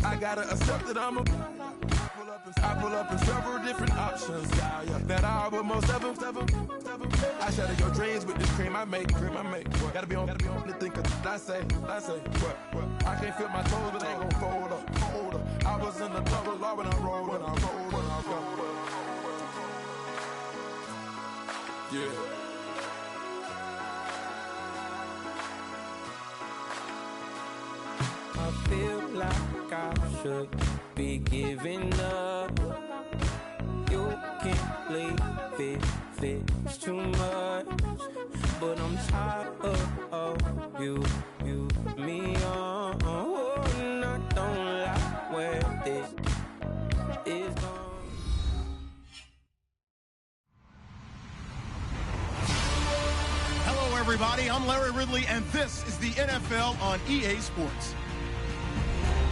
I gotta accept that I'm a I pull up in several different options. Yeah. That I will most ever. I shatter your dreams with this cream I make. What? Gotta be on the thinker. I say. What? I can't feel my toes, but they ain't gon' fold up. I was in the double law when I rolled. Yeah. I feel like I should be giving up. You can't leave it's too much. But I'm tired of you, me on. And I don't like where this is going. Hello, everybody. I'm Larry Ridley, and this is the NFL on EA Sports.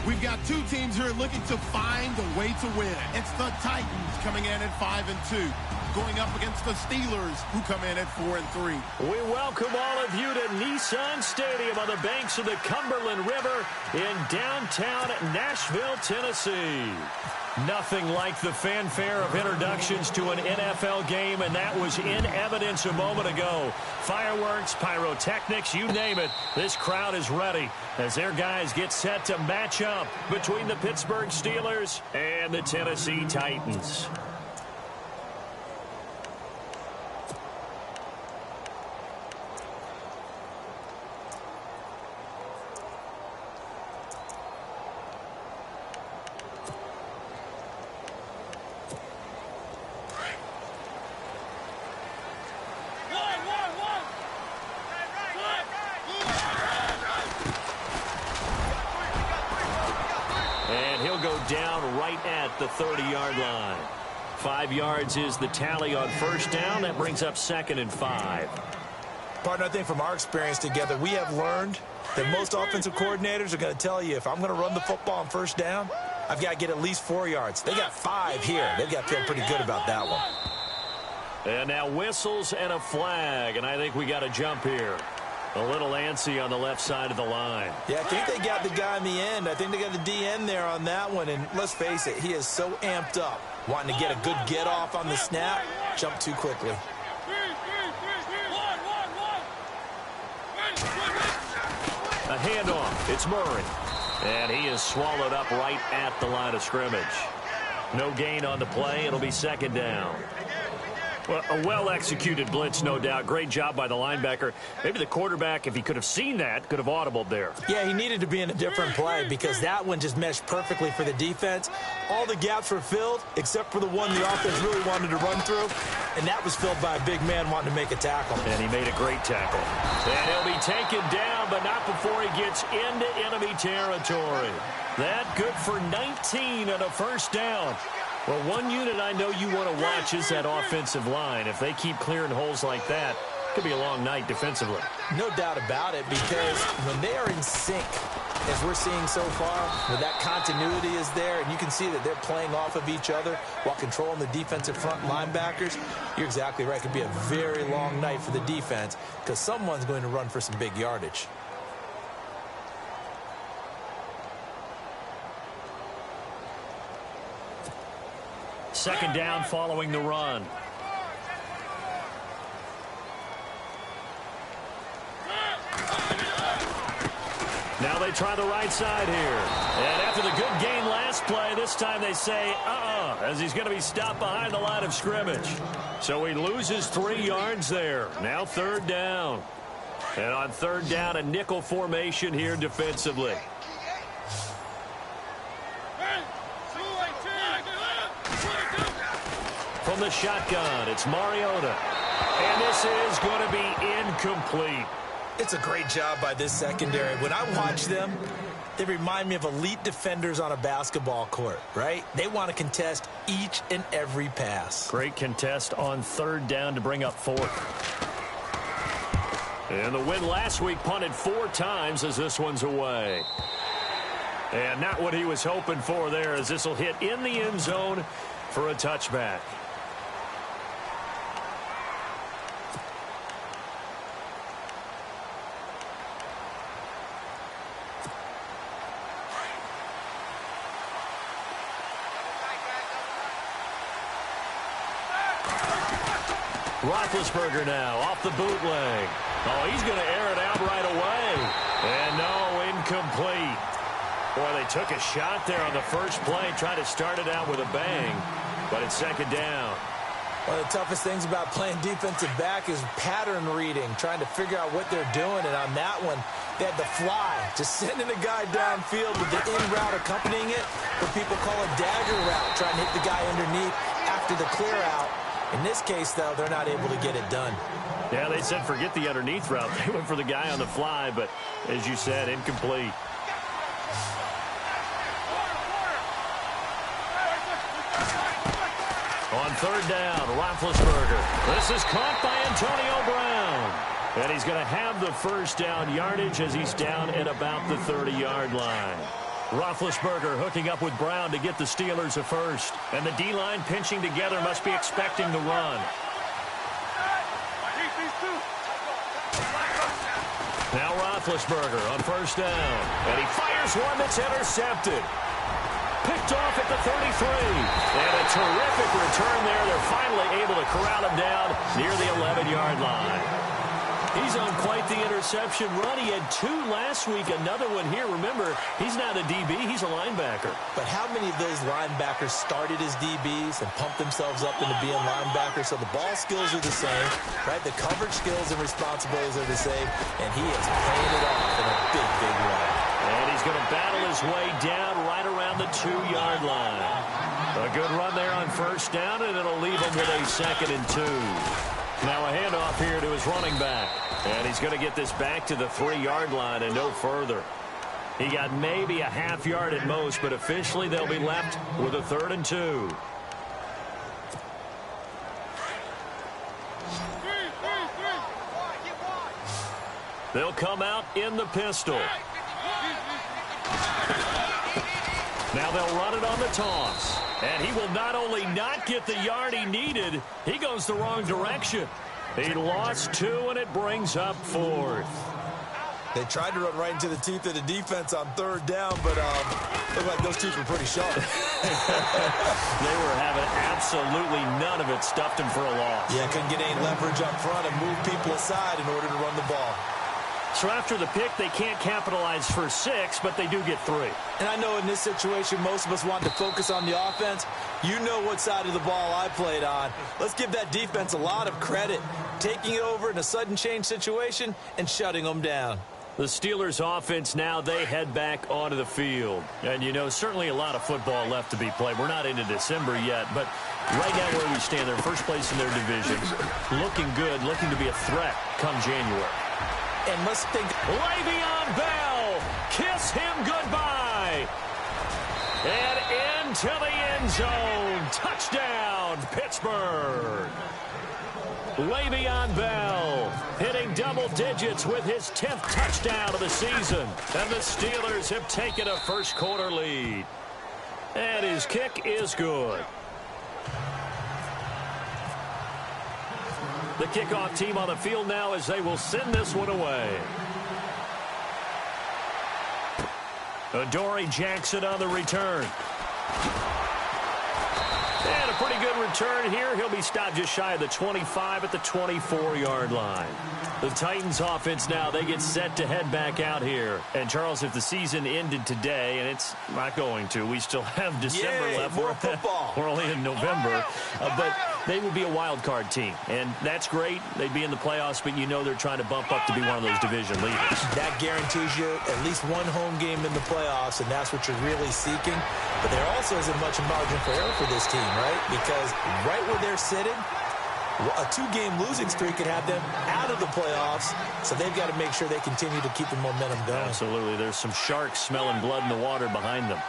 We've got two teams here looking to find a way to win. It's the Titans coming in at 5-2, going up against the Steelers, who come in at 4-3. We welcome all of you to Nissan Stadium on the banks of the Cumberland River in downtown Nashville, Tennessee. Nothing like the fanfare of introductions to an NFL game, and that was in evidence a moment ago. Fireworks, pyrotechnics, you name it. This crowd is ready as their guys get set to match up between the Pittsburgh Steelers and the Tennessee Titans. Down right at the 30-yard line. 5 yards is the tally on first down. That brings up 2nd and 5. Partner, I think from our experience together, we have learned that most offensive coordinators are going to tell you, if I'm going to run the football on first down, I've got to get at least 4 yards. They got 5 here. They've got to feel pretty good about that one. And now whistles and a flag, and I think we got a jump here. A little antsy on the left side of the line. Yeah, I think they got the guy in the end. I think they got the DN there on that one. And let's face it, he is so amped up, wanting to get a good get off on the snap, jump too quickly. A handoff. It's Murray. And he is swallowed up right at the line of scrimmage. No gain on the play. It'll be 2nd down. Well, a well-executed blitz, no doubt. Great job by the linebacker. Maybe the quarterback, if he could have seen that, could have audibled there. Yeah, he needed to be in a different play because that one just meshed perfectly for the defense. All the gaps were filled except for the one the offense really wanted to run through, and that was filled by a big man wanting to make a tackle. And he made a great tackle. And he'll be taken down, but not before he gets into enemy territory. That good for 19 on a first down. Well, one unit I know you want to watch is that offensive line. If they keep clearing holes like that, it could be a long night defensively. No doubt about it, because when they are in sync, as we're seeing so far, where that continuity is there, and you can see that they're playing off of each other while controlling the defensive front linebackers, you're exactly right. It could be a very long night for the defense because someone's going to run for some big yardage. Second down following the run. Now they try the right side here. And after the good gain last play, this time they say, as he's going to be stopped behind the line of scrimmage. So he loses 3 yards there. Now 3rd down. And on 3rd down, a nickel formation here defensively. From the shotgun, it's Mariota. And this is going to be incomplete. It's a great job by this secondary. When I watch them, they remind me of elite defenders on a basketball court, right? They want to contest each and every pass. Great contest on 3rd down to bring up 4th. And the win last week punted 4 times as this one's away. And not what he was hoping for there, as this will hit in the end zone for a touchback. Roethlisberger now off the bootleg. Oh, he's going to air it out right away. And no, incomplete. Boy, they took a shot there on the first play, tried to start it out with a bang, but it's second down. One of the toughest things about playing defensive back is pattern reading, trying to figure out what they're doing. And on that one, they had the fly, just sending a guy downfield with the in route accompanying it, what people call a dagger route, trying to hit the guy underneath after the clear out. In this case, though, they're not able to get it done. Yeah, they said forget the underneath route. They went for the guy on the fly, but as you said, incomplete. On third down, Roethlisberger. This is caught by Antonio Brown. And he's going to have the first down yardage as he's down at about the 30-yard line. Roethlisberger hooking up with Brown to get the Steelers a first. And the D-line pinching together, must be expecting the run. Now Roethlisberger on first down. And he fires one that's intercepted. Picked off at the 33. And a terrific return there. They're finally able to corral him down near the 11-yard line. He's on quite the interception run. He had 2 last week, another one here. Remember, he's not a DB, he's a linebacker. But how many of those linebackers started as DBs and pumped themselves up into being linebackers? So the ball skills are the same, right? The coverage skills and responsibilities are the same. And he is paying it off in a big, big way. And he's going to battle his way down right around the 2-yard line. A good run there on first down, and it'll leave him with a 2nd and 2. Now a handoff here to his running back. And he's going to get this back to the 3-yard line and no further. He got maybe a half yard at most, but officially they'll be left with a 3rd and 2. They'll come out in the pistol. Now they'll run it on the toss. And he will not only not get the yard he needed, he goes the wrong direction. He lost 2, and it brings up 4th. They tried to run right into the teeth of the defense on 3rd down, but looked like those teeth were pretty sharp. They were having absolutely none of it, stuffed him for a loss. Yeah, couldn't get any leverage up front and move people aside in order to run the ball. So after the pick, they can't capitalize for 6, but they do get 3. And I know in this situation, most of us want to focus on the offense. You know what side of the ball I played on. Let's give that defense a lot of credit, taking it over in a sudden change situation and shutting them down. The Steelers offense now, they head back onto the field. And, you know, certainly a lot of football left to be played. We're not into December yet, but right now where we stand, they're first place in their division. Looking good, looking to be a threat come January. And let's think. Le'Veon Bell, kiss him goodbye. And into the end zone. Touchdown, Pittsburgh. Le'Veon Bell hitting double digits with his 10th touchdown of the season. And the Steelers have taken a first-quarter lead. And his kick is good. The kickoff team on the field now as they will send this one away. Adoree Jackson on the return. And a pretty good return here. He'll be stopped just shy of the 25 at the 24-yard line. The Titans offense now, they get set to head back out here. And, Charles, if the season ended today, and it's not going to, we still have December left. More football. We're only in November. But they would be a wild card team. And that's great. They'd be in the playoffs, but you know they're trying to bump up to be one of those division leaders. That guarantees you at least one home game in the playoffs, and that's what you're really seeking. But there also isn't much margin for error for this team, right? Because right where they're sitting, a 2-game losing streak could have them out of the playoffs, so they've got to make sure they continue to keep the momentum going. Absolutely. There's some sharks smelling blood in the water behind them.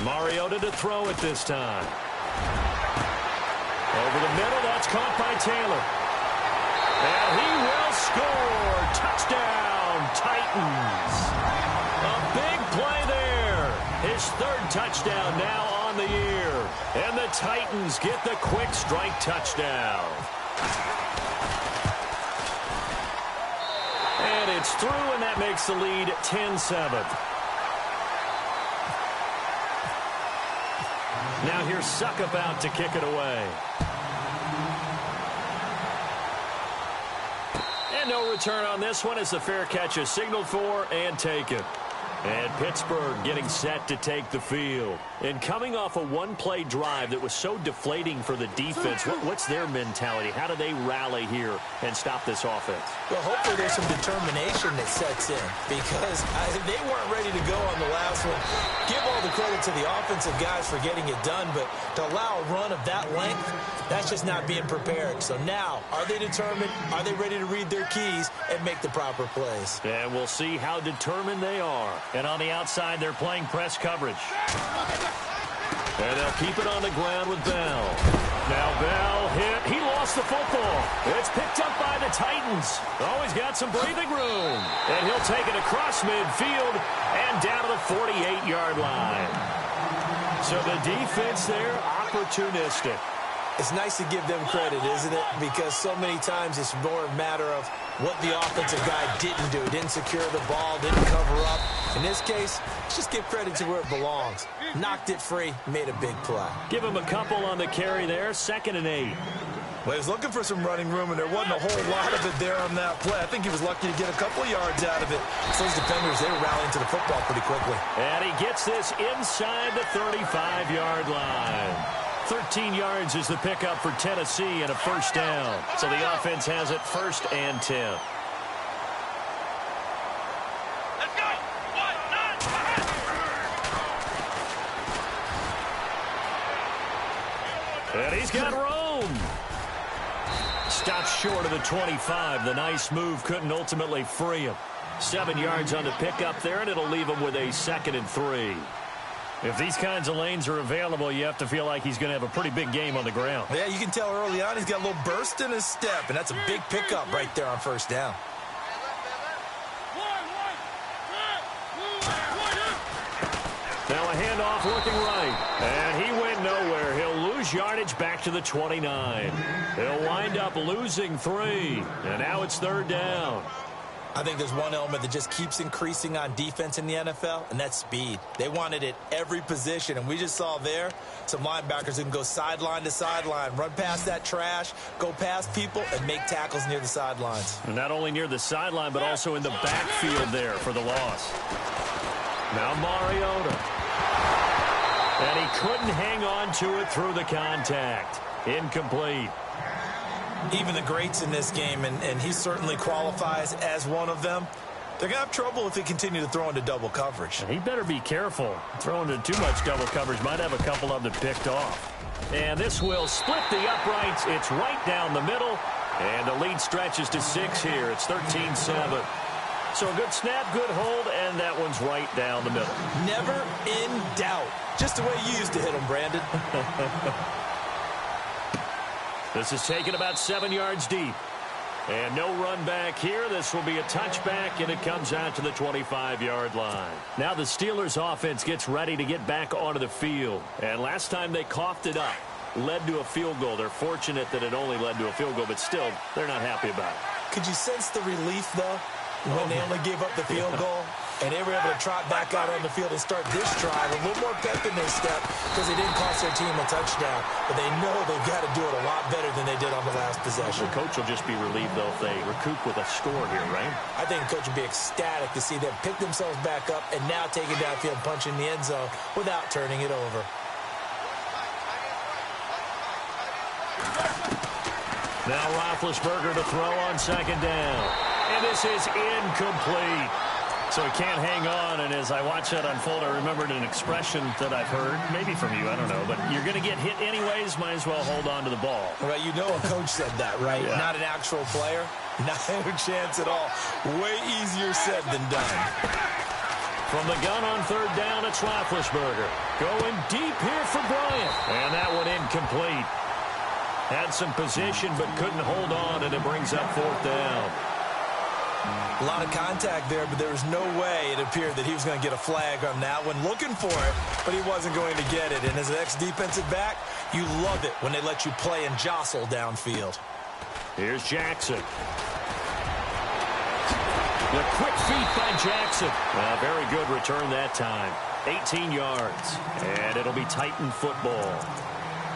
Mariota to throw it this time. Over the middle, that's caught by Taylor. And he will score. Touchdown, Titans. A big play there. His 3rd touchdown now on the year. And the Titans get the quick strike touchdown. And It's through, and that makes the lead 10-7. Now here's Suckup out to kick it away. And no return on this one as the fair catch is signaled for and taken. And Pittsburgh getting set to take the field. And coming off a one-play drive that was so deflating for the defense, what's their mentality? How do they rally here and stop this offense? Well, hopefully there's some determination that sets in because they weren't ready to go on the last one. Give all the credit to the offensive guys for getting it done, but to allow a run of that length, that's just not being prepared. So now, are they determined? Are they ready to read their keys and make the proper plays? And we'll see how determined they are. And on the outside, they're playing press coverage. And they'll keep it on the ground with Bell. Now Bell hit. He lost the football. It's picked up by the Titans. Oh, he's got some breathing room. And he'll take it across midfield and down to the 48-yard line. So the defense there, opportunistic. It's nice to give them credit, isn't it? Because so many times it's more a matter of what the offensive guy didn't do. Didn't secure the ball, didn't cover up. In this case, just give credit to where it belongs. Knocked it free, made a big play. Give him a couple on the carry there, 2nd and 8. Well, he was looking for some running room, and there wasn't a whole lot of it there on that play. I think he was lucky to get a couple of yards out of it. So those defenders, they were rallying to the football pretty quickly. And he gets this inside the 35-yard line. 13 yards is the pickup for Tennessee and a first down. So the offense has it 1st and 10. Let's go. 1, 9. And he's got Rome. Stops short of the 25. The nice move couldn't ultimately free him. 7 yards on the pickup there, and it'll leave him with a 2nd and 3. If these kinds of lanes are available, you have to feel like he's going to have a pretty big game on the ground. Yeah, you can tell early on he's got a little burst in his step, and that's a big pickup right there on first down. Now a handoff looking right, and he went nowhere. He'll lose yardage back to the 29. He'll wind up losing 3, and now it's 3rd down. I think there's one element that just keeps increasing on defense in the NFL, and that's speed. They want it at every position, and we just saw there some linebackers who can go sideline to sideline, run past that trash, go past people, and make tackles near the sidelines. And not only near the sideline, but also in the backfield there for the loss. Now Mariota. And he couldn't hang on to it through the contact. Incomplete. Even the greats in this game, and he certainly qualifies as one of them, they're going to have trouble if they continue to throw into double coverage. He better be careful. Throwing into too much double coverage might have a couple of them picked off. And this will split the uprights. It's right down the middle. And the lead stretches to 6 here. It's 13-7. So a good snap, good hold, and that one's right down the middle. Never in doubt. Just the way you used to hit them, Brandon. This is taken about 7 yards deep. And no run back here. This will be a touchback, and it comes out to the 25-yard line. Now the Steelers' offense gets ready to get back onto the field. And last time they coughed it up, led to a field goal. They're fortunate that it only led to a field goal, but still, they're not happy about it. Could you sense the relief, though, when they only gave up the field goal? And they were able to trot back out on the field and start this drive with a little more pep in their step because they didn't cost their team a touchdown. But they know they've got to do it a lot better than they did on the last possession. The coach will just be relieved, though, if they recoup with a score here, right? I think the coach will be ecstatic to see them pick themselves back up and now take it downfield, punch in the end zone without turning it over. Now Roethlisberger to throw on 2nd down. And this is incomplete. So he can't hang on, and as I watch that unfold, I remembered an expression that I've heard, maybe from you, I don't know, but you're going to get hit anyways, might as well hold on to the ball. Well, you know a coach said that, right? Yeah. Not an actual player. Not a chance at all. Way easier said than done. From the gun on 3rd down, it's Roethlisberger. Going deep here for Bryant. And that one incomplete. Had some position, but couldn't hold on, and it brings up 4th down. A lot of contact there, but there was no way it appeared that he was going to get a flag on that one. Looking for it, but he wasn't going to get it. And as an ex-defensive back, you love it when they let you play and jostle downfield. Here's Jackson. The quick feet by Jackson. Very good return that time. 18 yards. And it'll be Titan football.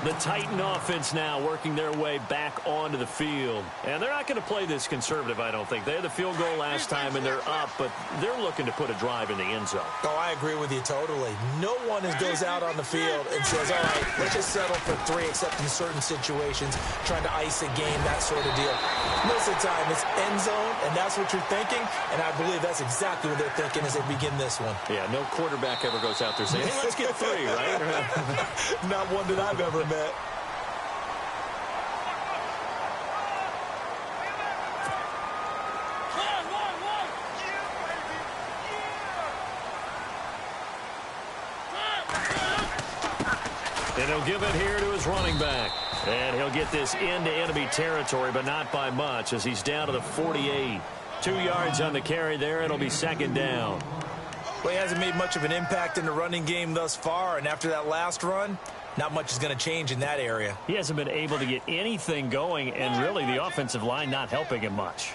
The Titan offense now working their way back onto the field. And they're not going to play this conservative, I don't think. They had the field goal last time, and they're up, but they're looking to put a drive in the end zone. Oh, I agree with you totally. No one goes out on the field and says, all right, let's just settle for 3, except in certain situations, trying to ice a game, that sort of deal. Most of the time, it's end zone, and that's what you're thinking, and I believe that's exactly what they're thinking as they begin this one. Yeah, no quarterback ever goes out there saying, hey, let's get 3, right? Not one that I've ever met. And he'll give it here to his running back. And he'll get this into enemy territory, but not by much, as he's down to the 48. 2 yards on the carry there. It'll be second down. Well, he hasn't made much of an impact in the running game thus far, and after that last run, not much is going to change in that area. He hasn't been able to get anything going, and really the offensive line not helping him much.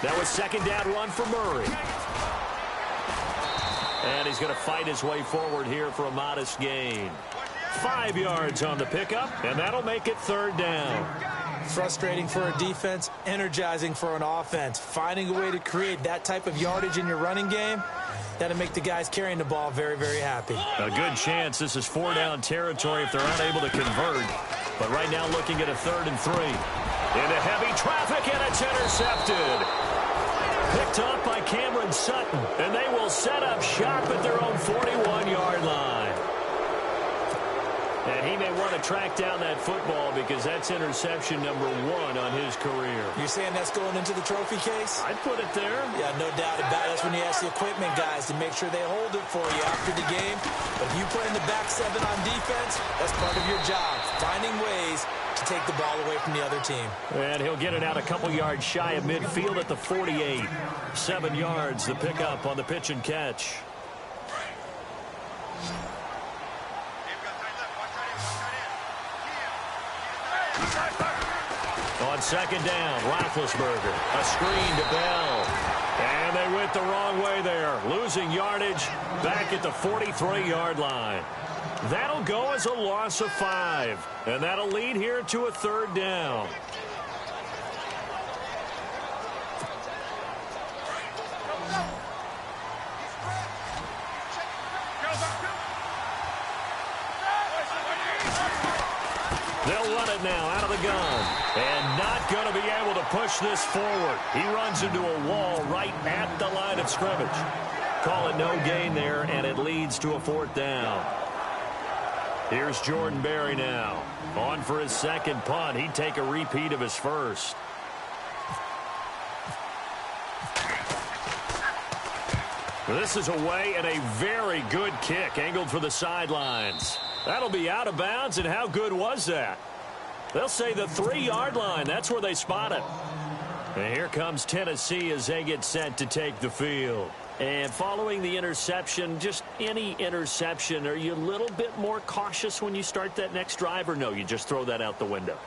That was second down run for Murray. And he's going to fight his way forward here for a modest gain. 5 yards on the pickup, and that'll make it third down. Frustrating for a defense, energizing for an offense. Finding a way to create that type of yardage in your running game, that'll make the guys carrying the ball very, very happy. A good chance this is 4-down territory if they're unable to convert. But right now looking at a 3rd and 3. Into heavy traffic, and it's intercepted. Picked up by Cameron Sutton, and they will set up shop at their own 41-yard line. And he may want to track down that football because that's interception number 1 on his career. You're saying that's going into the trophy case? I'd put it there. Yeah, no doubt about it. That's when you ask the equipment guys to make sure they hold it for you after the game. But if you play in the back 7 on defense, that's part of your job, finding ways to take the ball away from the other team. And he'll get it out a couple yards shy of midfield at the 48. 7 yards, the pickup on the pitch and catch. On second down, Roethlisberger, a screen to Bell. And they went the wrong way there, losing yardage back at the 43-yard line. That'll go as a loss of 5, and that'll lead here to a third down. They'll run it now out of the gun. And not going to be able to push this forward. He runs into a wall right at the line of scrimmage. Call it no gain there, and it leads to a 4th down. Here's Jordan Berry now. On for his second punt. He'd take a repeat of his first. This is away, and a very good kick angled for the sidelines. That'll be out of bounds, and how good was that? They'll say the 3-yard line. That's where they spot it. And here comes Tennessee as they get set to take the field. And following the interception, just any interception, are you a little bit more cautious when you start that next drive, or no, you just throw that out the window?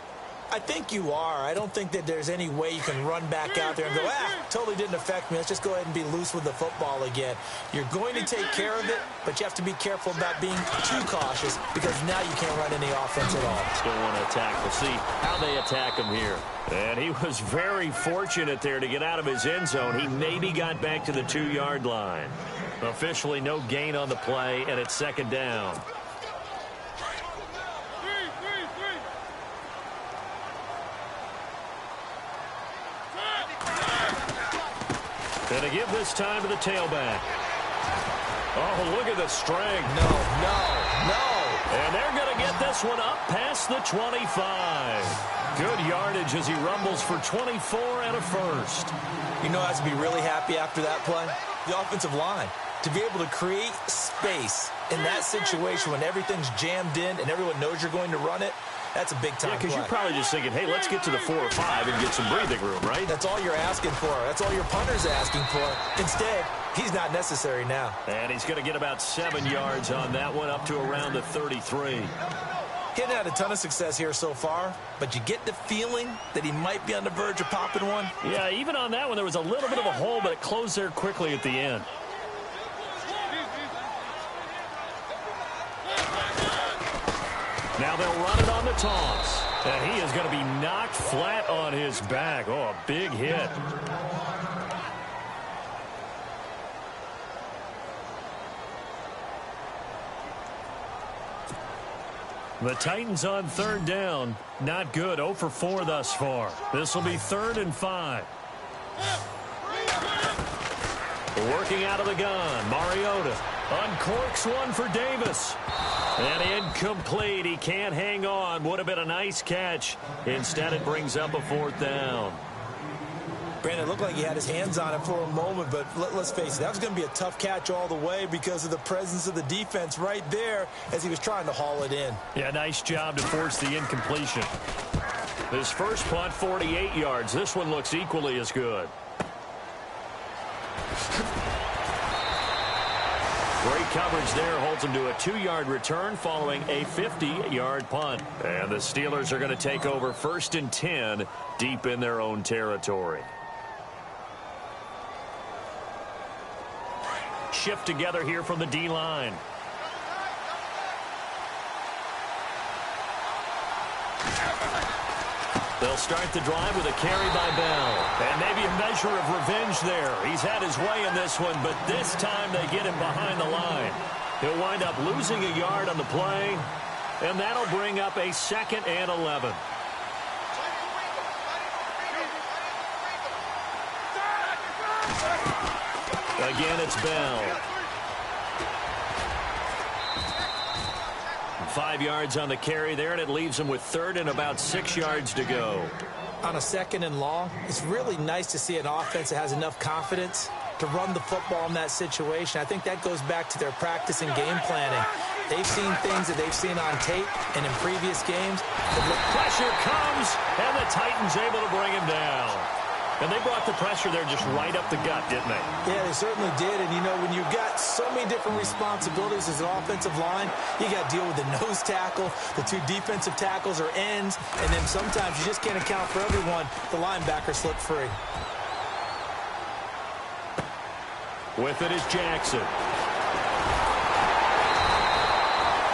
I think you are. I don't think that there's any way you can run back out there and go, totally didn't affect me. Let's just go ahead and be loose with the football again. You're going to take care of it, but you have to be careful about being too cautious because now you can't run any offense at all. Still want to attack. We'll see how they attack him here. And he was very fortunate there to get out of his end zone. He maybe got back to the 2-yard line. Officially no gain on the play, and it's second down. And to give this time to the tailback. Oh, look at the strength. No. And they're going to get this one up past the 25. Good yardage as he rumbles for 24 and a first. You know, I have to be really happy after that play. The offensive line. To be able to create space in that situation when everything's jammed in and everyone knows you're going to run it, that's a big-time play. Yeah, because you're probably just thinking, hey, let's get to the 4 or 5 and get some breathing room, right? That's all you're asking for. That's all your punter's asking for. Instead, he's not necessary now. And he's going to get about 7 yards on that one, up to around the 33. Getting had a ton of success here so far, but you get the feeling that he might be on the verge of popping one. Yeah, even on that one, there was a little bit of a hole, but it closed there quickly at the end. Now they'll run it on the toss. And he is going to be knocked flat on his back. Oh, a big hit. The Titans on third down. Not good. 0 for 4 thus far. This will be 3rd and 5. Working out of the gun. Mariota uncorks one for Davis. And incomplete. He can't hang on. Would have been a nice catch. Instead, it brings up a 4th down. Brandon, it looked like he had his hands on it for a moment, but let's face it, that was going to be a tough catch all the way because of the presence of the defense right there as he was trying to haul it in. Yeah, nice job to force the incompletion. His first punt, 48 yards. This one looks equally as good. Great coverage there, holds him to a 2-yard return following a 50-yard punt. And the Steelers are going to take over 1st and 10 deep in their own territory. Shift together here from the D-line. They'll start the drive with a carry by Bell. And maybe a measure of revenge there. He's had his way in this one, but this time they get him behind the line. He'll wind up losing a yard on the play, and that'll bring up a 2nd and 11. Again, it's Bell. 5 yards on the carry there, and it leaves him with 3rd and about 6 yards to go. On a 2nd and long, it's really nice to see an offense that has enough confidence to run the football in that situation. I think that goes back to their practice and game planning. They've seen things that they've seen on tape and in previous games. The pressure comes, and the Titans able to bring him down. And they brought the pressure there just right up the gut, didn't they? Yeah, they certainly did. And, you know, when you've got so many different responsibilities as an offensive line, you got to deal with the nose tackle, the 2 defensive tackles or ends, and then sometimes you just can't account for everyone. The linebacker slipped free. With it is Jackson.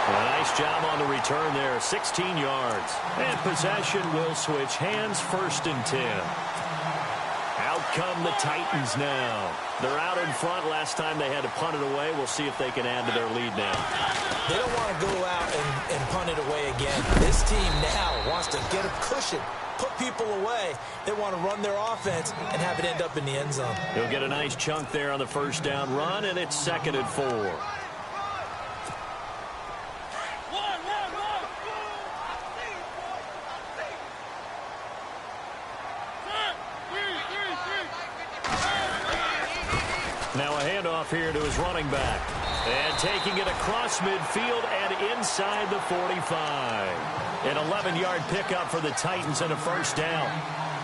A nice job on the return there, 16 yards. And possession will switch hands, 1st and 10. Out come the Titans now. They're out in front. Last time they had to punt it away. We'll see if they can add to their lead now. They don't want to go out and punt it away again. This team now wants to get a cushion, put people away. They want to run their offense and have it end up in the end zone. He'll get a nice chunk there on the 1st down run, and it's 2nd and 4. Now a handoff here to his running back. And taking it across midfield and inside the 45. An 11-yard pickup for the Titans and a 1st down.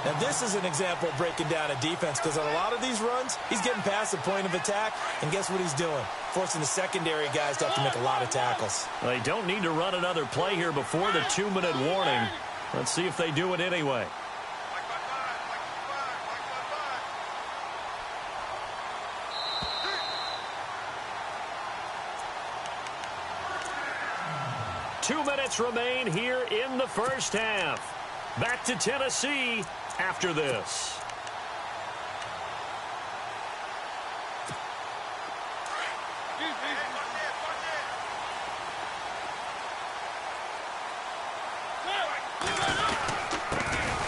Now this is an example of breaking down a defense because on a lot of these runs, he's getting past the point of attack, and guess what he's doing? Forcing the secondary guys to have to make a lot of tackles. They don't need to run another play here before the 2-minute warning. Let's see if they do it anyway. Two minutes remain here in the 1st half. Back to Tennessee after this.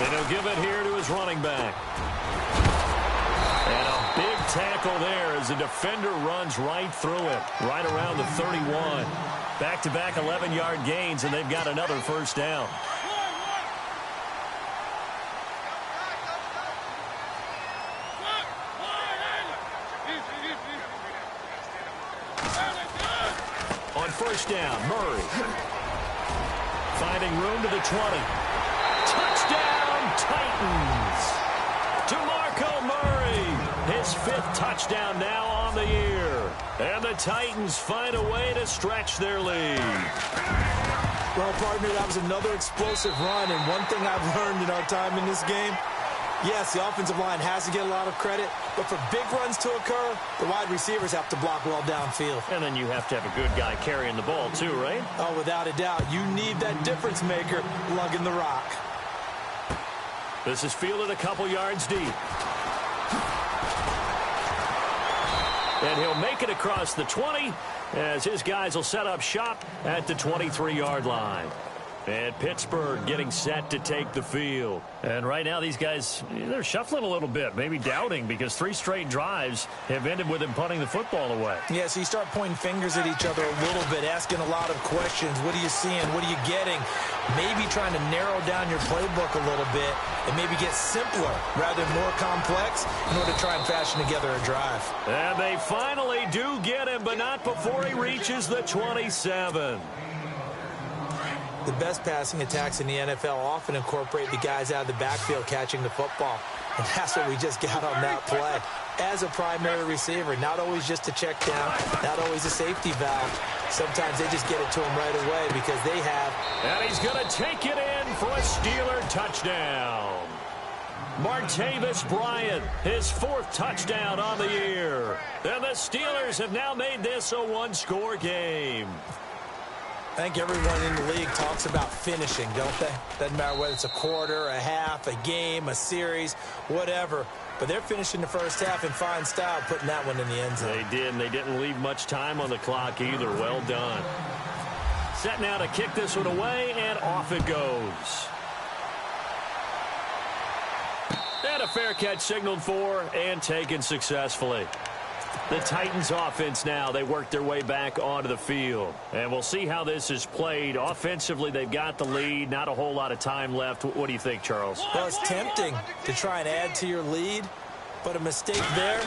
And he'll give it here to his running back. And a big tackle there as the defender runs right through it, right around the 31. Back-to-back 11-yard gains, and they've got another 1st down. On 1st down, Murray. Finding room to the 20. Touchdown, Titans! DeMarco Murray, his 5th touchdown now on the year. And the Titans find a way to stretch their lead. Well, partner, that was another explosive run, and one thing I've learned in our time in this game, yes, the offensive line has to get a lot of credit, but for big runs to occur, the wide receivers have to block well downfield. And then you have to have a good guy carrying the ball too, right? Oh, without a doubt. You need that difference maker lugging the rock. This is fielded a couple yards deep. And he'll make it across the 20 as his guys will set up shop at the 23-yard line. And Pittsburgh getting set to take the field. And right now these guys, they're shuffling a little bit, maybe doubting, because 3 straight drives have ended with him punting the football away. Yeah, so you start pointing fingers at each other a little bit, asking a lot of questions. What are you seeing? What are you getting? Maybe trying to narrow down your playbook a little bit and maybe get simpler rather than more complex in order to try and fashion together a drive. And they finally do get him, but not before he reaches the 27. The best passing attacks in the NFL often incorporate the guys out of the backfield catching the football. And that's what we just got on that play. As a primary receiver, not always just a check down, not always a safety valve. Sometimes they just get it to him right away because they have. And he's going to take it in for a Steeler touchdown. Martavis Bryant, his 4th touchdown on the year. And the Steelers have now made this a 1-score game. I think everyone in the league talks about finishing, don't they? Doesn't matter whether it's a quarter, a half, a game, a series, whatever. But they're finishing the first half in fine style, putting that one in the end zone. They did, and they didn't leave much time on the clock either. Well done. Set now to kick this one away, and off it goes. And a fair catch signaled for and taken successfully. The Titans offense now, they work their way back onto the field. And we'll see how this is played. Offensively, they've got the lead. Not a whole lot of time left. What do you think, Charles? Well, it's tempting to try and add to your lead, but a mistake there,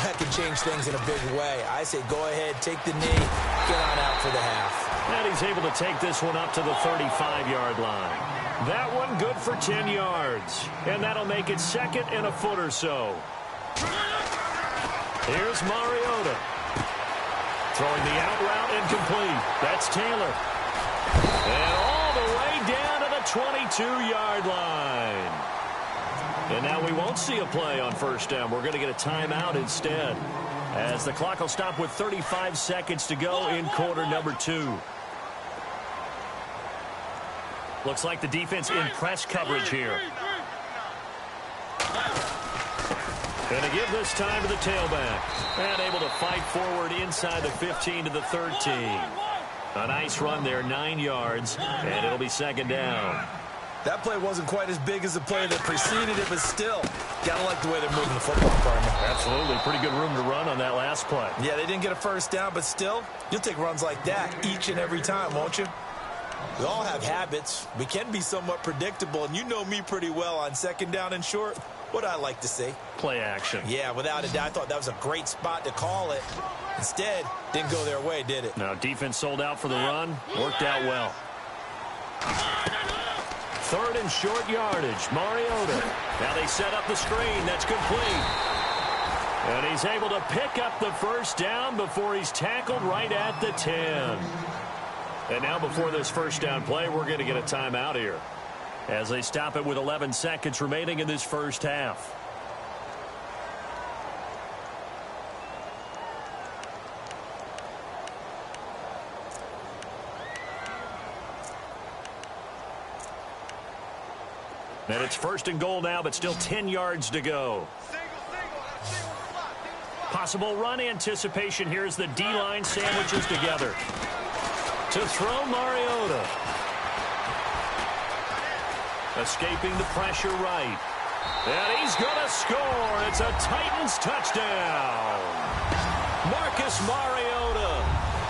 that can change things in a big way. I say go ahead, take the knee, get on out for the half. And he's able to take this one up to the 35-yard line. That one good for 10 yards. And that'll make it 2nd and a foot or so. Here's Mariota. Throwing the out route incomplete. That's Taylor. And all the way down to the 22-yard line. And now we won't see a play on first down. We're going to get a timeout instead, as the clock will stop with 35 seconds to go in quarter number 2. Looks like the defense in press coverage here. Going to give this time to the tailback. And able to fight forward inside the 15 to the 13. A nice run there, 9 yards, and it'll be 2nd down. That play wasn't quite as big as the play that preceded it, but still, gotta like the way they're moving the football, partner. Absolutely. Pretty good room to run on that last play. Yeah, they didn't get a first down, but still, you'll take runs like that each and every time, won't you? We all have habits. We can be somewhat predictable, and you know me pretty well on 2nd down and short. What I like to see. Play action. Yeah, without a doubt. I thought that was a great spot to call it. Instead, didn't go their way, did it? Now, defense sold out for the run. Worked out well. 3rd and short yardage. Mariota. Now they set up the screen. That's complete. And he's able to pick up the first down before he's tackled right at the 10. And now before this first down play, we're going to get a timeout here, as they stop it with 11 seconds remaining in this first half. And it's 1st and goal now, but still 10 yards to go. Possible run anticipation here as the D-line sandwiches together. To throw, Mariota. Escaping the pressure right. And he's going to score. It's a Titans touchdown. Marcus Mariota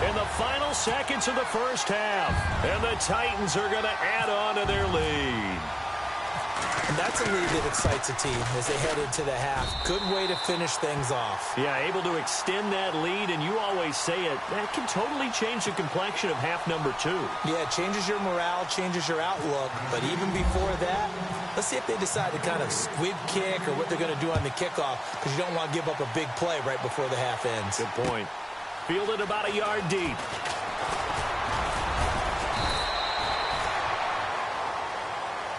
in the final seconds of the first half. And the Titans are going to add on to their lead. And that's a lead that excites a team as they head into the half. Good way to finish things off. Yeah, able to extend that lead, and you always say it, that can totally change the complexion of half number 2. Yeah, it changes your morale, changes your outlook. But even before that, let's see if they decide to kind of squib kick or what they're going to do on the kickoff, because you don't want to give up a big play right before the half ends. Good point. Fielded about a yard deep.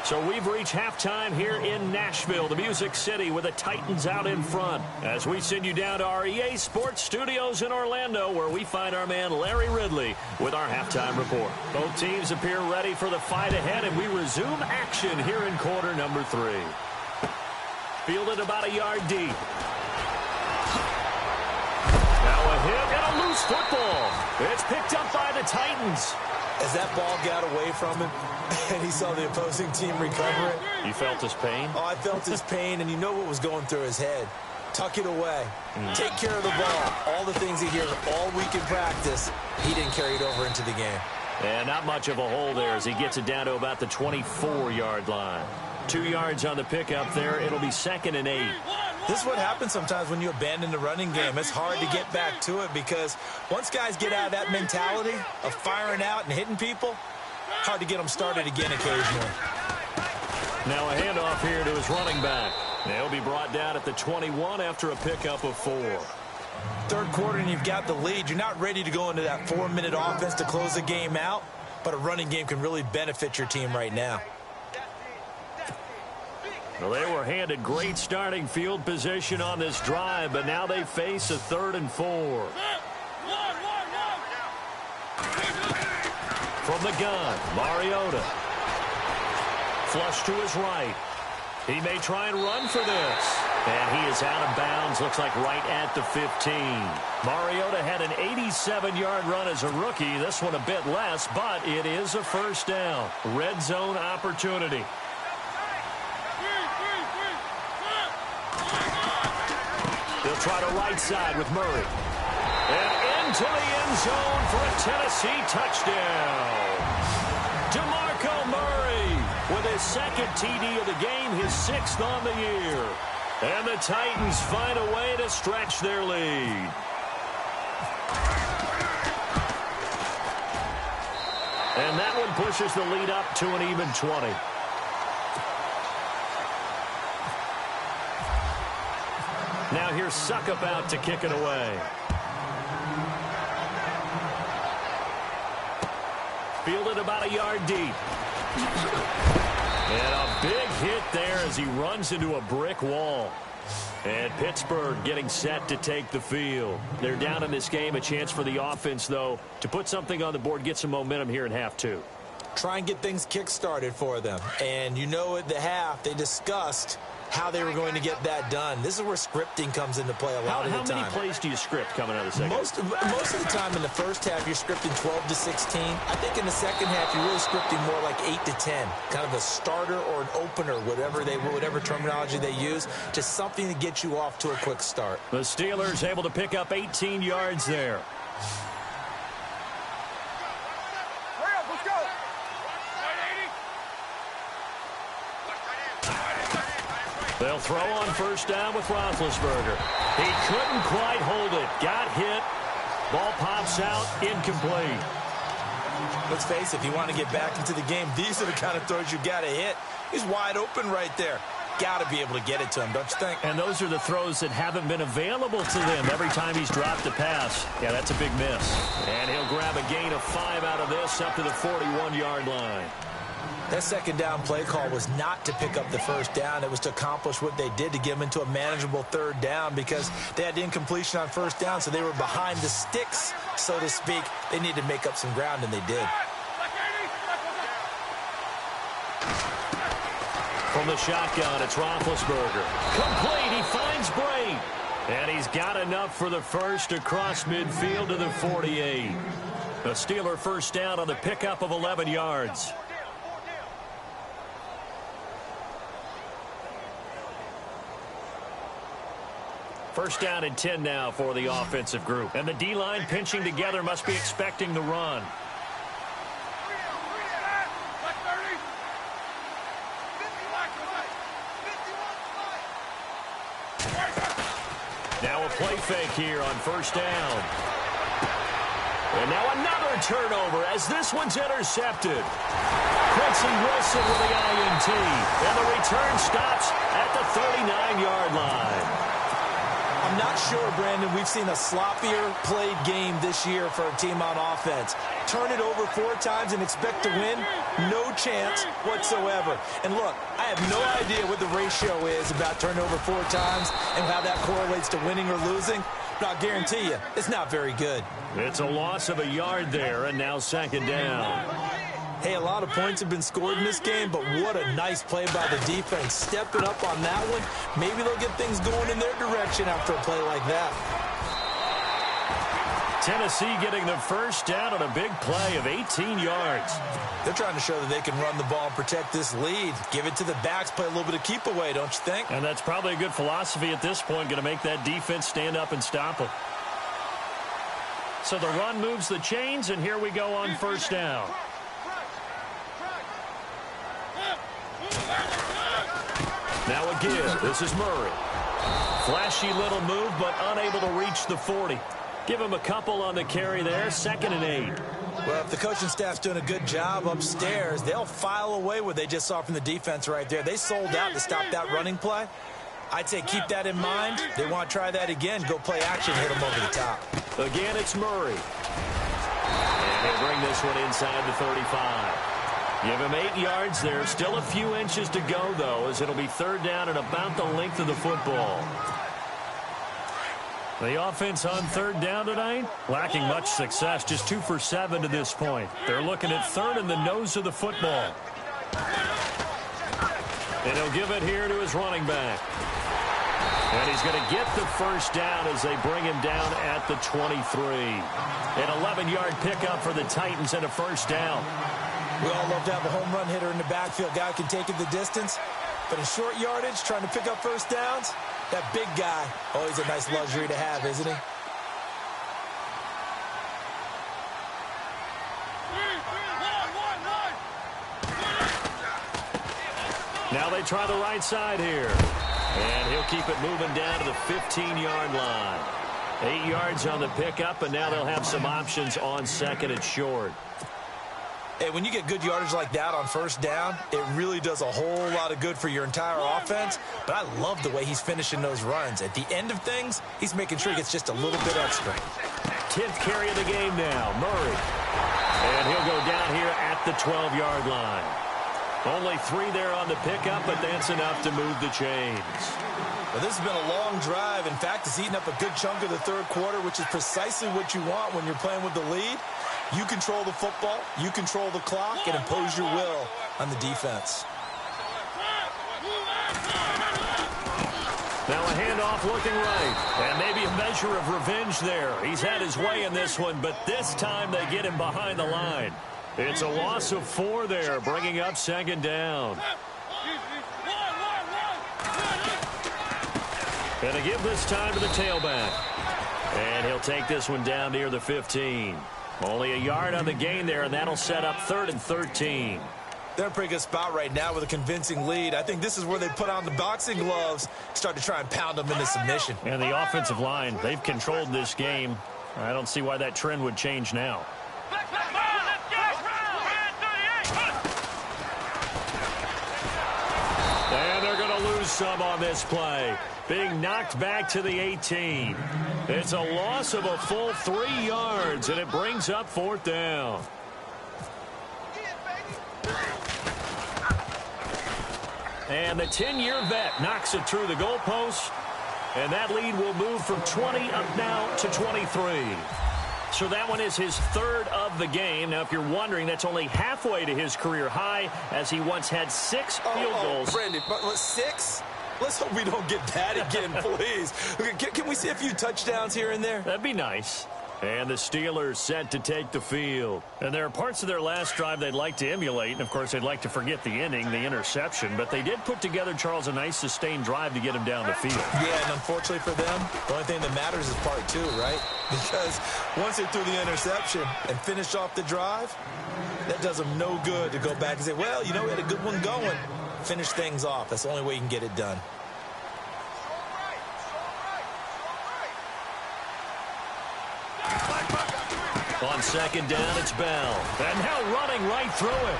So we've reached halftime here in Nashville, the Music City, with the Titans out in front. As we send you down to our EA Sports Studios in Orlando, where we find our man Larry Ridley with our halftime report. Both teams appear ready for the fight ahead, and we resume action here in quarter number 3. Fielded about a yard deep. Now a hit and a loose football. It's picked up by the Titans. As that ball got away from him and he saw the opposing team recover it. You felt his pain? Oh, I felt his pain, and you know what was going through his head. Tuck it away. Take care of the ball. All the things he hears all week in practice, he didn't carry it over into the game. And not much of a hole there as he gets it down to about the 24-yard line. 2 yards on the pickup there. It'll be 2nd and 8. This is what happens sometimes when you abandon the running game. It's hard to get back to it because once guys get out of that mentality of firing out and hitting people, hard to get them started again occasionally. Now a handoff here to his running back. They'll be brought down at the 21 after a pickup of 4. Third quarter and you've got the lead. You're not ready to go into that 4-minute offense to close the game out, but a running game can really benefit your team right now. Well, they were handed great starting field position on this drive, but now they face a 3rd and 4. From the gun, Mariota. Flush to his right. He may try and run for this. And he is out of bounds, looks like right at the 15. Mariota had an 87-yard run as a rookie. This one a bit less, but it is a first down. Red zone opportunity. They'll try to right side with Murray. And into the end zone for a Tennessee touchdown. DeMarco Murray with his 2nd TD of the game, his 6th on the year. And the Titans find a way to stretch their lead. And that one pushes the lead up to an even 20. Now here's Suckup out to kick it away. Fielded about a yard deep. And a big hit there as he runs into a brick wall. And Pittsburgh getting set to take the field. They're down in this game. A chance for the offense, though, to put something on the board, get some momentum here in half 2. Try and get things kick-started for them. And you know at the half, they discussed how they were going to get that done. This is where scripting comes into play a lot of the time. How many plays do you script coming out of the second? Most of the time in the first half, you're scripting 12 to 16. I think in the second half, you're really scripting more like 8 to 10. Kind of a starter or an opener, whatever terminology they use, just something to get you off to a quick start. The Steelers able to pick up 18 yards there. They'll throw on first down with Roethlisberger. He couldn't quite hold it. Got hit. Ball pops out. Incomplete. Let's face it, if you want to get back into the game, these are the kind of throws you got to hit. He's wide open right there. Got to be able to get it to him, don't you think? And those are the throws that haven't been available to them every time he's dropped a pass. Yeah, that's a big miss. And he'll grab a gain of 5 out of this up to the 41-yard line. That second down play call was not to pick up the first down. It was to accomplish what they did to get them into a manageable third down because they had incompletion on first down, so they were behind the sticks, so to speak. They needed to make up some ground, and they did. From the shotgun, it's Roethlisberger. Complete, he finds Bray. And he's got enough for the first across midfield to the 48. A Steeler first down on the pickup of 11 yards. First down and 10 now for the offensive group. And the D-line pinching together must be expecting the run. play fake here on first down. And now another turnover as this one's intercepted. Quincy Wilson with the INT. And the return stops at the 39-yard line. I'm not sure, Brandon, we've seen a sloppier played game this year for a team on offense. Turn it over 4 times and expect to win? No chance whatsoever. And look, I have no idea what the ratio is about turnover 4 times and how that correlates to winning or losing. But I'll guarantee you, it's not very good. It's a loss of a yard there, and now second down. Hey, a lot of points have been scored in this game, but what a nice play by the defense. Stepping up on that one. Maybe they'll get things going in their direction after a play like that. Tennessee getting the first down on a big play of 18 yards. They're trying to show that they can run the ball and protect this lead. Give it to the backs, play a little bit of keep away, don't you think? And that's probably a good philosophy at this point, going to make that defense stand up and stop them. So the run moves the chains, and here we go on first down. Now again, this is Murray. Flashy little move, but unable to reach the 40. Give him a couple on the carry there, 2nd and 8. Well, if the coaching staff's doing a good job upstairs, they'll file away what they just saw from the defense right there. They sold out to stop that running play. I'd say keep that in mind. They want to try that again. Go play action, hit them over the top. Again, it's Murray. And they bring this one inside the 35. Give him 8 yards there. Still a few inches to go, though, as it'll be third down and about the length of the football. The offense on third down tonight, lacking much success, just 2 for 7 to this point. They're looking at third in the nose of the football. And he'll give it here to his running back. And he's going to get the first down as they bring him down at the 23. An 11-yard pickup for the Titans and a first down. We all love to have a home run hitter in the backfield. Guy can take it the distance. But in short yardage, trying to pick up first downs, that big guy, always a nice luxury to have, isn't he? Now they try the right side here. And he'll keep it moving down to the 15-yard line. 8 yards on the pickup, and now they'll have some options on second and short. Hey, when you get good yardage like that on first down, it really does a whole lot of good for your entire offense. But I love the way he's finishing those runs. At the end of things, he's making sure he gets just a little bit extra. 10th carry of the game now, Murray. And he'll go down here at the 12-yard line. Only 3 there on the pickup, but that's enough to move the chains. Well, this has been a long drive. In fact, it's eaten up a good chunk of the third quarter, which is precisely what you want when you're playing with the lead. You control the football, you control the clock, and impose your will on the defense. Now a handoff looking right. And maybe a measure of revenge there. He's had his way in this one, but this time they get him behind the line. It's a loss of 4 there, bringing up second down. And a give this time to the tailback. And he'll take this one down near the 15. Only a yard on the gain there, and that'll set up 3rd and 13. They're in a pretty good spot right now with a convincing lead. I think this is where they put on the boxing gloves, start to try and pound them into submission. And the offensive line, they've controlled this game. I don't see why that trend would change now. And they're going to lose some on this play. Being knocked back to the 18. It's a loss of a full 3 yards, and it brings up 4th down. And the 10-year vet knocks it through the goalpost, and that lead will move from 20 up now to 23. So that one is his 3rd of the game. Now, if you're wondering, that's only halfway to his career high, as he once had 6 field goals. Brandon, 6? Let's hope we don't get that again, please. Can we see a few touchdowns here and there? That'd be nice. And the Steelers set to take the field. And there are parts of their last drive they'd like to emulate. And, of course, they'd like to forget the inning, the interception. But they did put together, Charles, a nice sustained drive to get him down the field. Yeah, and unfortunately for them, the only thing that matters is part 2, right? Because once they threw the interception and finished off the drive, that does them no good to go back and say, well, you know, we had a good one going. Finish things off. That's the only way you can get it done. second down, it's Bell. And now running right through it.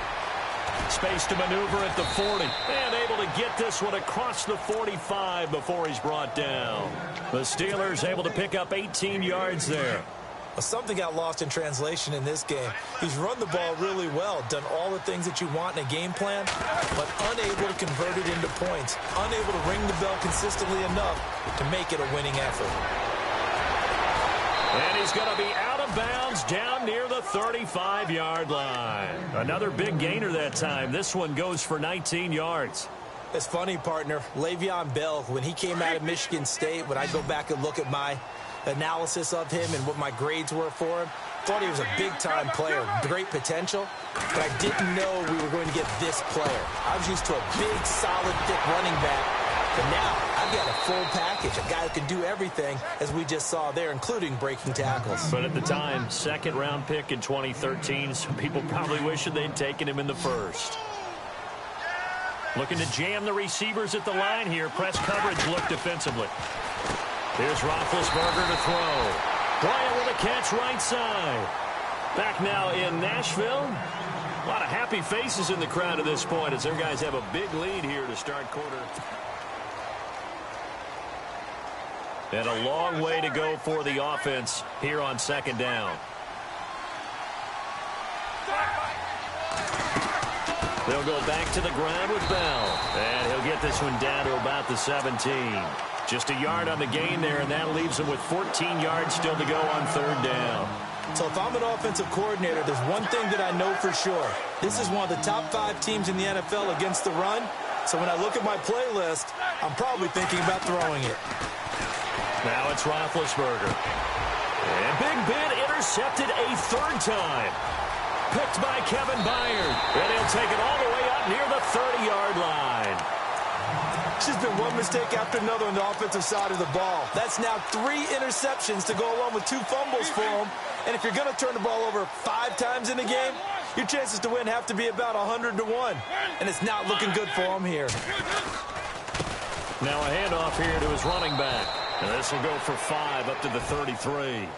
Space to maneuver at the 40. And able to get this one across the 45 before he's brought down. The Steelers able to pick up 18 yards there. Well, something got lost in translation in this game. He's run the ball really well, done all the things that you want in a game plan, but unable to convert it into points, unable to ring the bell consistently enough to make it a winning effort. And he's going to be out of bounds down near the 35-yard line. Another big gainer that time. This one goes for 19 yards. It's funny, partner. Le'Veon Bell, when he came out of Michigan State, when I go back and look at my analysis of him and what my grades were for him, thought he was a big-time player, great potential, but I didn't know we were going to get this player. I was used to a big, solid, thick running back, but now I've got a full package, a guy who can do everything, as we just saw there, including breaking tackles. But at the time, second-round pick in 2013, some people probably wishing they'd taken him in the first. Looking to jam the receivers at the line here. Press coverage look defensively. Here's Roethlisberger to throw. Bryant with a catch right side. Back now in Nashville. A lot of happy faces in the crowd at this point as their guys have a big lead here to start quarter. And a long way to go for the offense here on second down. They'll go back to the ground with Bell. And he'll get this one down to about the 17. Just a yard on the gain there, and that leaves him with 14 yards still to go on third down. So if I'm an offensive coordinator, there's one thing that I know for sure. This is one of the top 5 teams in the NFL against the run. So when I look at my playlist, I'm probably thinking about throwing it. Now it's Roethlisberger. And Big Ben intercepted a third time. Picked by Kevin Byard. And he'll take it all the way up near the 30-yard line. It's just been one mistake after another on the offensive side of the ball. That's now 3 interceptions to go along with 2 fumbles for him. And if you're going to turn the ball over 5 times in the game, your chances to win have to be about 100 to 1. And it's not looking good for him here. Now a handoff here to his running back. And this will go for 5 up to the 33.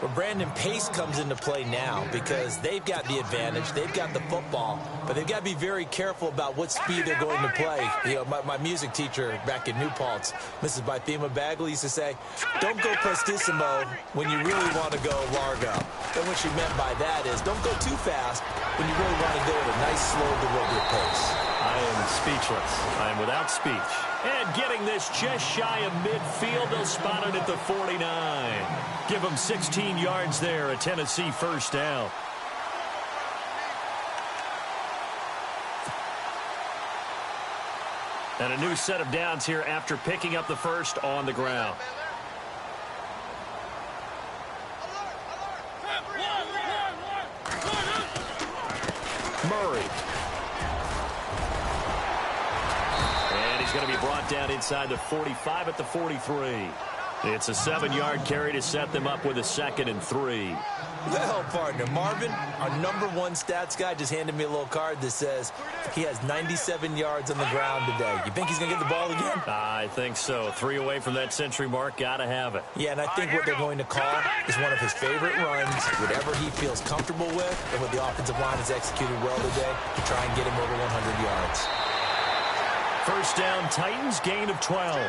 Well, Brandon, pace comes into play now because they've got the advantage. They've got the football, but they've got to be very careful about what speed they're going to play. You know, my music teacher back in New Paltz, Mrs. Bythema Bagley, used to say, don't go prestissimo when you really want to go largo. And what she meant by that is don't go too fast when you really want to go at a nice, slow, deliberate pace. I am speechless. I am without speech. And getting this just shy of midfield, they'll spot it at the 49. Give them 16 yards there, a Tennessee first down. And a new set of downs here after picking up the first on the ground. Murray. And he's going to be brought down inside the 45 at the 43. It's a 7-yard carry to set them up with a 2nd and 3. Well, partner, Marvin, our #1 stats guy, just handed me a little card that says he has 97 yards on the ground today. You think he's going to get the ball again? I think so. 3 away from that century mark. Got to have it. Yeah, and I think what they're going to call is one of his favorite runs, whatever he feels comfortable with, and what the offensive line has executed well today to try and get him over 100 yards. First down, Titans, gain of 12.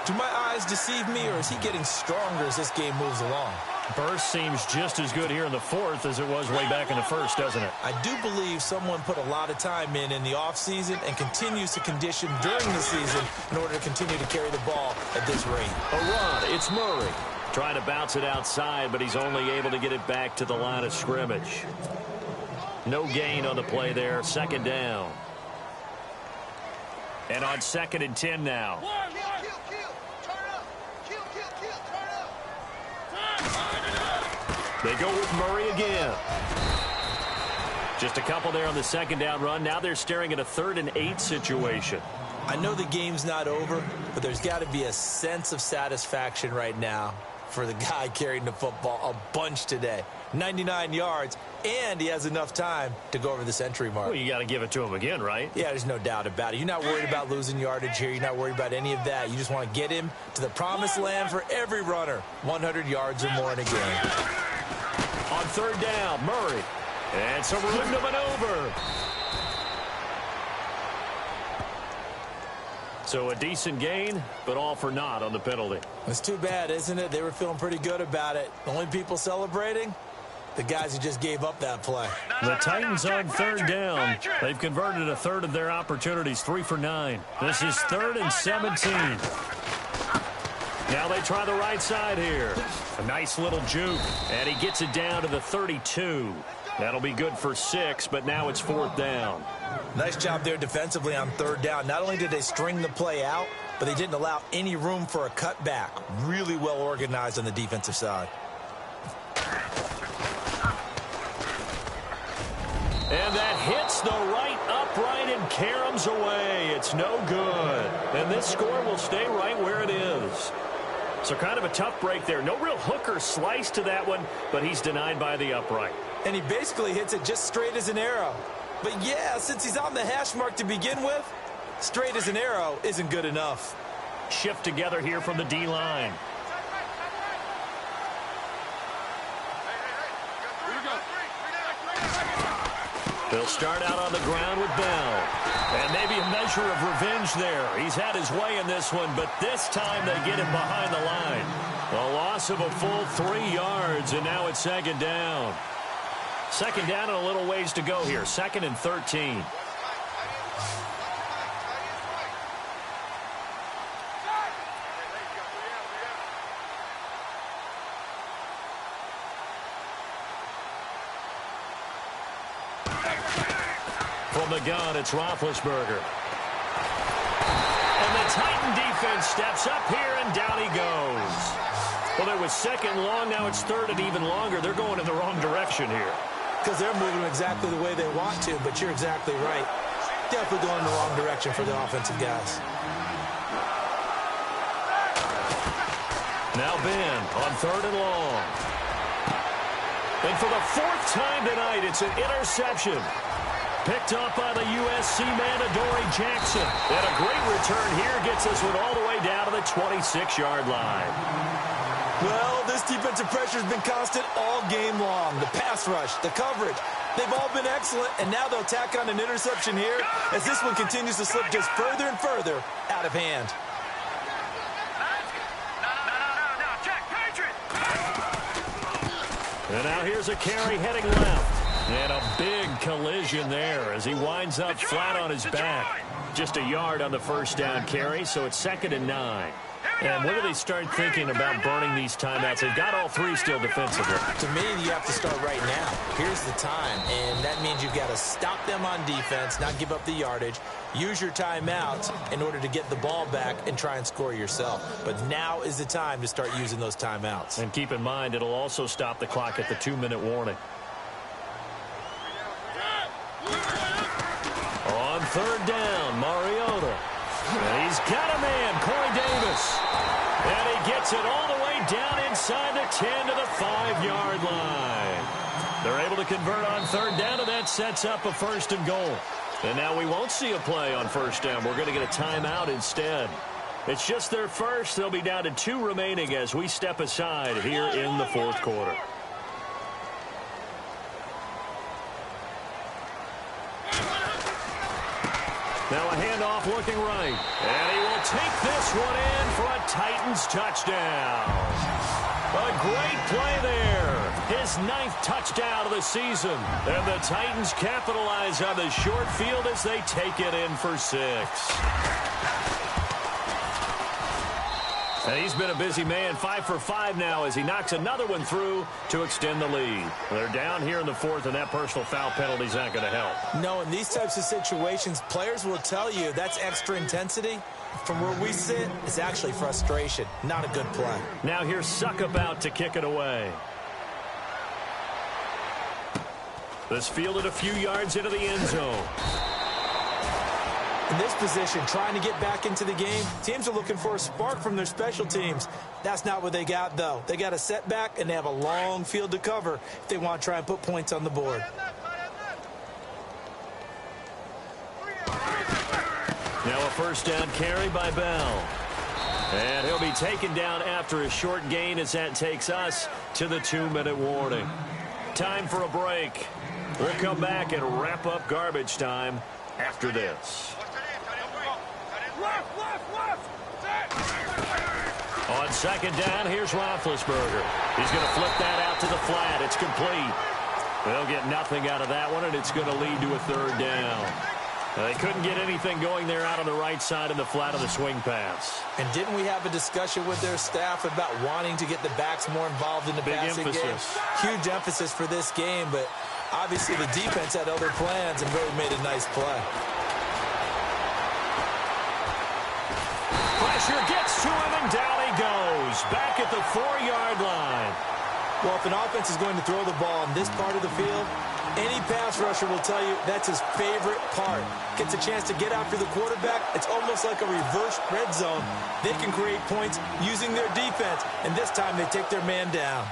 Do my eyes deceive me, or is he getting stronger as this game moves along? Burst seems just as good here in the 4th as it was way back in the 1st, doesn't it? I do believe someone put a lot of time in the offseason and continues to condition during the season in order to continue to carry the ball at this rate. A run, it's Murray. Trying to bounce it outside, but he's only able to get it back to the line of scrimmage. No gain on the play there, 2nd down. And on 2nd and 10 now. They go with Murray again. Just a couple there on the 2nd down run. Now they're staring at a 3rd and 8 situation. I know the game's not over, but there's got to be a sense of satisfaction right now for the guy carrying the football a bunch today. 99 yards, and he has enough time to go over the century mark. Well, you got to give it to him again, right? Yeah, there's no doubt about it. You're not worried about losing yardage here. You're not worried about any of that. You just want to get him to the promised land for every runner. 100 yards or more in a game. On third down. Murray. And some room to maneuver. So a decent gain, but all for naught on the penalty. It's too bad, isn't it? They were feeling pretty good about it. The only people celebrating, the guys who just gave up that play. The Titans on third down. They've converted a third of their opportunities, 3 for 9. This is 3rd and 17. Now they try the right side here. A nice little juke, and he gets it down to the 32. That'll be good for 6, but now it's 4th down. Nice job there defensively on third down. Not only did they string the play out, but they didn't allow any room for a cutback. Really well organized on the defensive side. And that hits the right upright and caroms away. It's no good. And this score will stay right where it is. So kind of a tough break there. No real hook or slice to that one, but he's denied by the upright. And he basically hits it just straight as an arrow. But yeah, since he's on the hash mark to begin with, straight as an arrow isn't good enough. Shift together here from the D-line. They'll start out on the ground with Bell. And maybe a measure of revenge there. He's had his way in this one, but this time they get him behind the line. A loss of a full 3 yards, and now it's 2nd down. 2nd down and a little ways to go here. 2nd and 13. From the gun, it's Roethlisberger. And the Titan defense steps up here, and down he goes. Well, it was 2nd long, now it's 3rd and even longer. They're going in the wrong direction here. Because they're moving exactly the way they want to, but you're exactly right. Definitely going in the wrong direction for the offensive guys. Now Ben on 3rd and long. And for the 4th time tonight, it's an interception. Picked up by the USC man, Adoree Jackson. And a great return here gets this one all the way down to the 26-yard line. Well, this defensive pressure has been constant all game long. The pass rush, the coverage, they've all been excellent, and now they'll tack on an interception here as this one continues to slip just further and further out of hand. And now here's a carry heading left. And a big collision there as he winds up flat on his back. Just a yard on the 1st down carry, so it's 2nd and 9. And when do they start thinking about burning these timeouts? They've got all 3 still defensively. To me, you have to start right now. Here's the time, and that means you've got to stop them on defense, not give up the yardage, use your timeouts in order to get the ball back and try and score yourself. But now is the time to start using those timeouts. And keep in mind, it'll also stop the clock at the 2-minute warning. On 3rd down, Mariota. And he's got a man, Corey Davis. And he gets it all the way down inside the 10 to the 5-yard line. They're able to convert on 3rd down, and that sets up a 1st and goal. And now we won't see a play on 1st down. We're going to get a timeout instead. It's just their first. They'll be down to 2 remaining as we step aside here in the 4th quarter. Now a handoff looking right. And he will take this one in for a Titans touchdown. A great play there. His 9th touchdown of the season. And the Titans capitalize on the short field as they take it in for 6. And he's been a busy man, 5 for 5 now as he knocks another one through to extend the lead. They're down here in the 4th, and that personal foul penalty is not going to help. No, in these types of situations, players will tell you that's extra intensity. From where we sit, it's actually frustration, not a good play. Now here's Suckup out to kick it away. This fielded a few yards into the end zone. In this position, trying to get back into the game, teams are looking for a spark from their special teams. That's not what they got, though. They got a setback, and they have a long field to cover if they want to try and put points on the board. Now a 1st down carry by Bell. And he'll be taken down after a short gain as that takes us to the 2-minute warning. Time for a break. We'll come back and wrap up garbage time after this. On second down, here's Roethlisberger. He's going to flip that out to the flat. It's complete. They'll get nothing out of that one, and it's going to lead to a third down. They couldn't get anything going there out on the right side of the flat of the swing pass. And didn't we have a discussion with their staff about wanting to get the backs more involved in the passing game? Huge emphasis for this game, but obviously the defense had other plans and really made a nice play. Pressure gets to him, and down he goes. Back at the 4-yard line. Well, if an offense is going to throw the ball on this part of the field, any pass rusher will tell you that's his favorite part. Gets a chance to get after the quarterback. It's almost like a reverse red zone. They can create points using their defense, and this time they take their man down.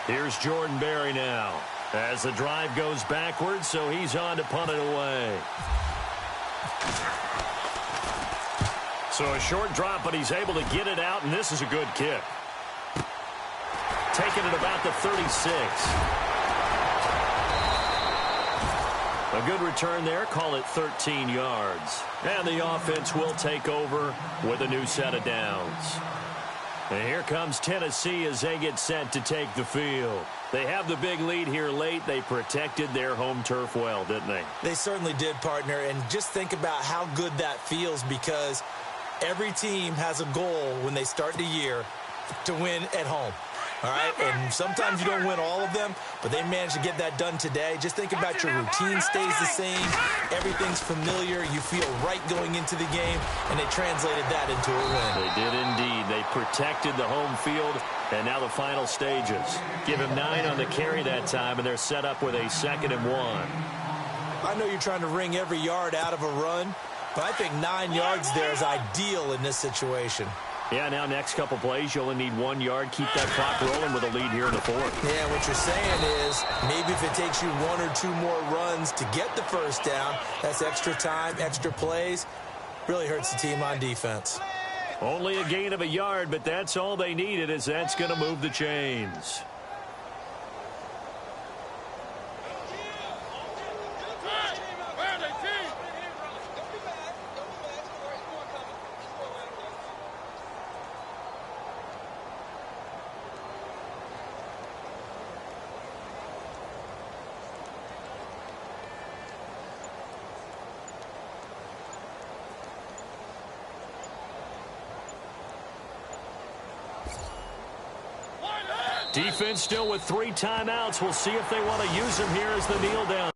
Here's Jordan Berry now as the drive goes backwards, so he's on to punt it away. So a short drop, but he's able to get it out, and this is a good kick. Taking it about the 36. A good return there. Call it 13 yards. And the offense will take over with a new set of downs. And here comes Tennessee as they get set to take the field. They have the big lead here late. They protected their home turf well, didn't they? They certainly did, partner. And just think about how good that feels, because every team has a goal when they start the year to win at home. All right, and sometimes you don't win all of them, but they managed to get that done today. Just think about your routine stays the same. Everything's familiar. You feel right going into the game, and they translated that into a win. They did indeed. They protected the home field, and now the final stages. Give him 9 on the carry that time, and they're set up with a 2nd and 1. I know you're trying to wring every yard out of a run, but I think 9 yards there is ideal in this situation. Yeah, now next couple plays, you only need 1 yard. Keep that clock rolling with a lead here in the 4th. Yeah, what you're saying is maybe if it takes you 1 or 2 more runs to get the first down, that's extra time, extra plays. Really hurts the team on defense. Only a gain of a yard, but that's all they needed, as that's going to move the chains. Defense still with 3 timeouts. We'll see if they want to use them here as the kneel down.